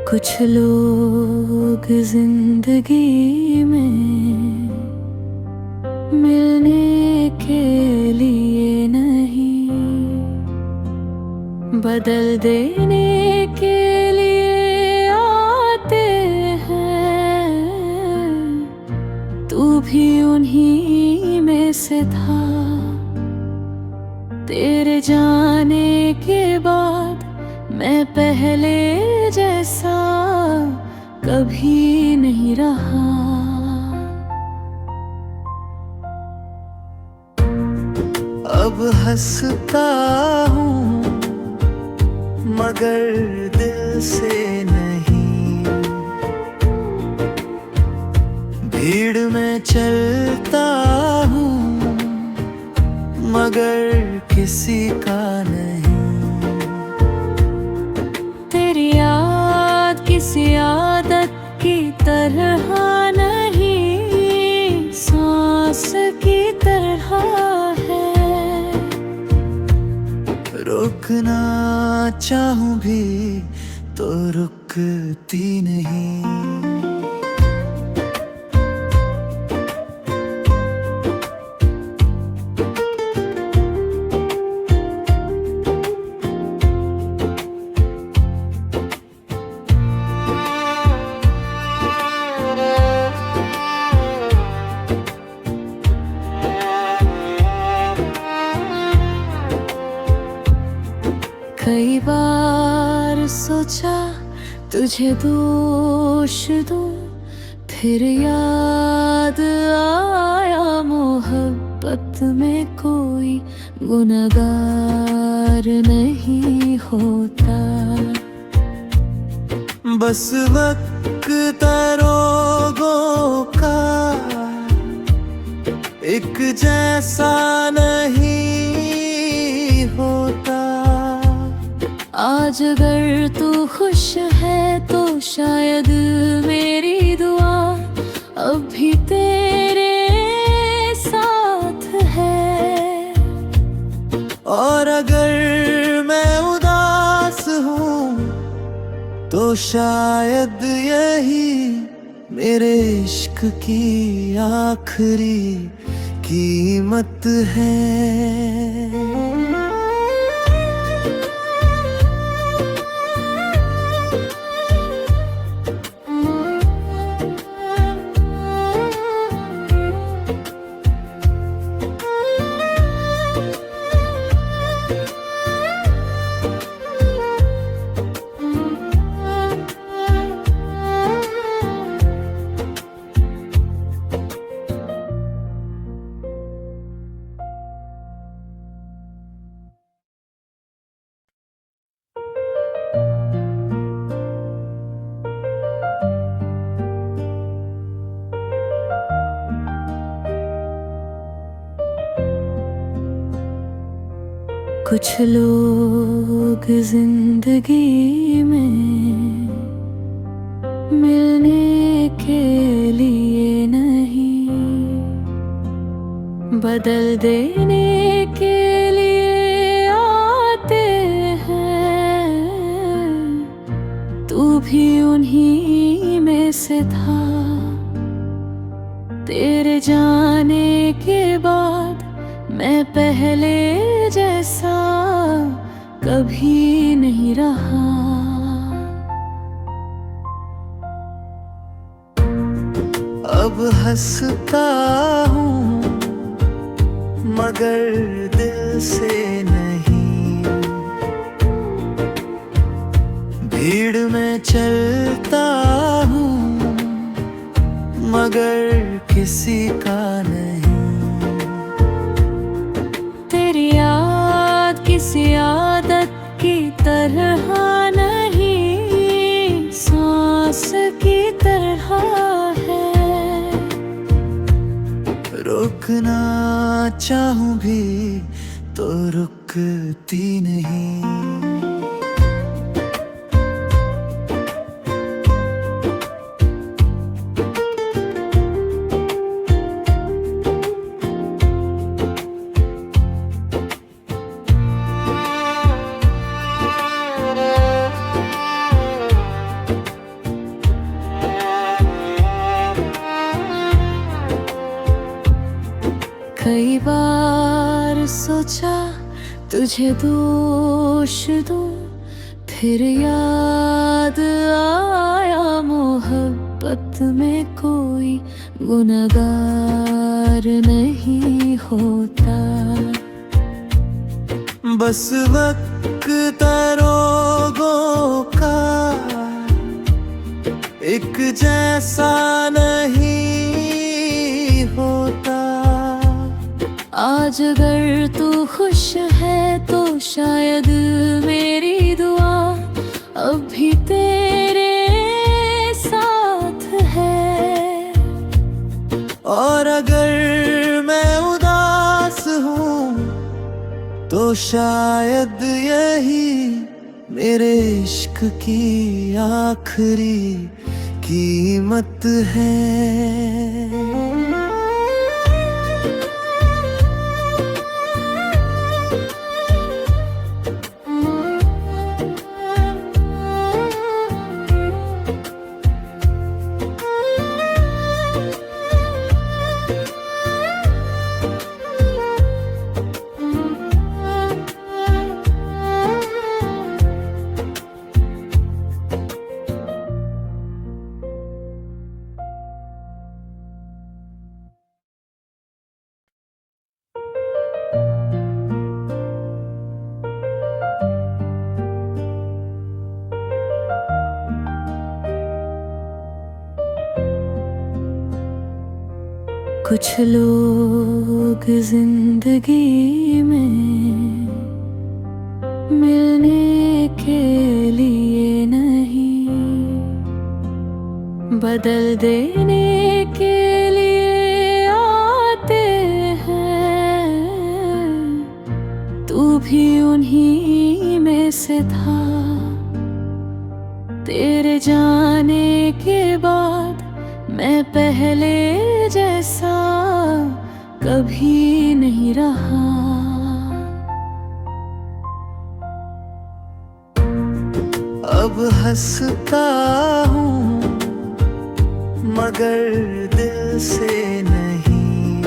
कुछ लोग जिंदगी में मिलने के लिए नहीं, बदल देने के लिए आते हैं। तू भी उन्हीं में से था। तेरे जाने के बाद मैं पहले जैसा कभी नहीं रहा। अब हंसता हूँ मगर दिल से नहीं, भीड़ में चलता हूँ मगर किसी का नहीं। तेरी याद किसी आदत की तरह नहीं, सांस की तरह है। रुकना चाहूं भी तो रुकती नहीं। कई बार सोचा तुझे दोष दूं, फिर याद आया मोहब्बत में कोई गुनहगार नहीं होता। बस वक्त रोगों का एक जैसा नहीं होता। आज अगर तू खुश है तो शायद मेरी दुआ अब भी तेरे साथ है। और अगर मैं उदास हूँ तो शायद यही मेरे इश्क की आखिरी कीमत है। कुछ लोग जिंदगी में मिलने के लिए नहीं, बदल देने के लिए आते हैं। तू भी उन्हीं में से था। तेरे जाने के बाद मैं पहले जैसा कभी नहीं रहा। अब हंसता हूँ मगर दिल से नहीं, भीड़ में चलता हूँ मगर किसी का नहीं। तेरी याद किसी आदत की तरह नहीं, सांस की तरह है। रुकना चाहूं भी तो रुकती नहीं। कई बार सोचा तुझे दोष दूं, फिर याद आया मोहब्बत में कोई गुनहगार नहीं होता। बस वक्त रोगों का एक जैसा नहीं होता। आज अगर तू खुश है तो शायद मेरी दुआ अब भी तेरे साथ है। और अगर मैं उदास हूँ तो शायद यही मेरे इश्क की आखिरी कीमत है। कुछ लोग जिंदगी में मिलने के लिए नहीं, बदल देने के लिए आते हैं। तू भी उन्हीं में से था। तेरे जाने के बाद मैं पहले जैसा कभी नहीं रहा। अब हंसता हूँ मगर दिल से नहीं,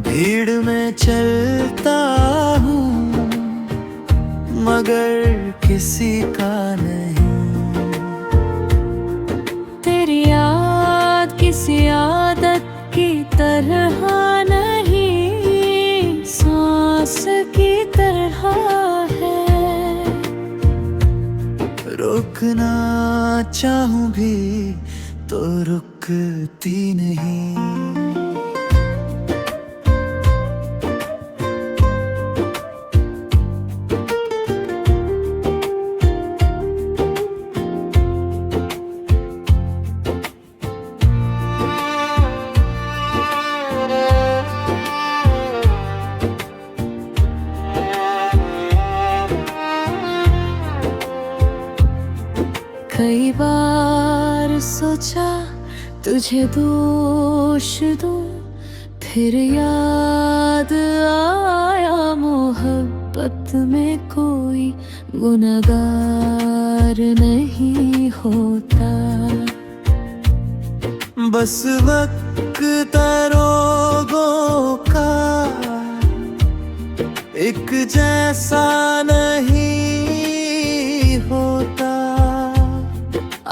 भीड़ में चलता हूँ मगर किसी का नहीं। तेरी याद किसी आदत की तरह नहीं, सांस की तरह है। रुकना चाहूं भी तो रुकती नहीं। कई बार सोचा तुझे दोष दूं, फिर याद आया मोहब्बत में कोई गुनहगार नहीं होता। बस वक्त रोगों का एक जैसा नहीं होता।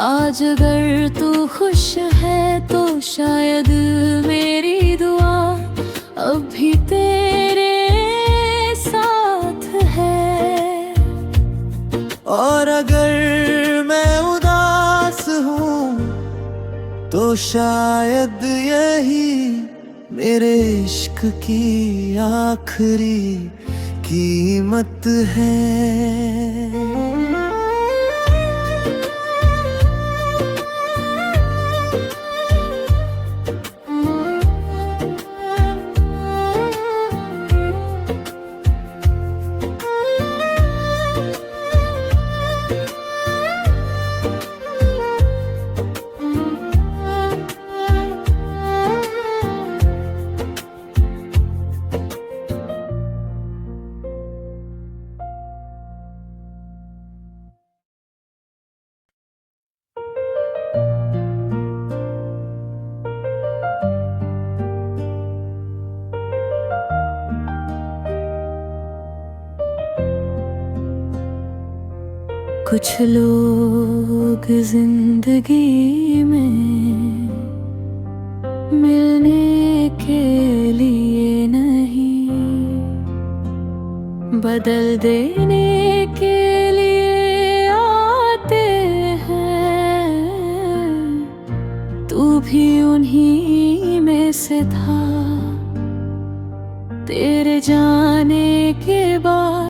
आज अगर तू खुश है तो शायद मेरी दुआ अब भी तेरे साथ है। और अगर मैं उदास हूँ तो शायद यही मेरे इश्क की आखिरी कीमत है। कुछ लोग जिंदगी में मिलने के लिए नहीं, बदल देने के लिए आते हैं। तू भी उन्हीं में से था। तेरे जाने के बाद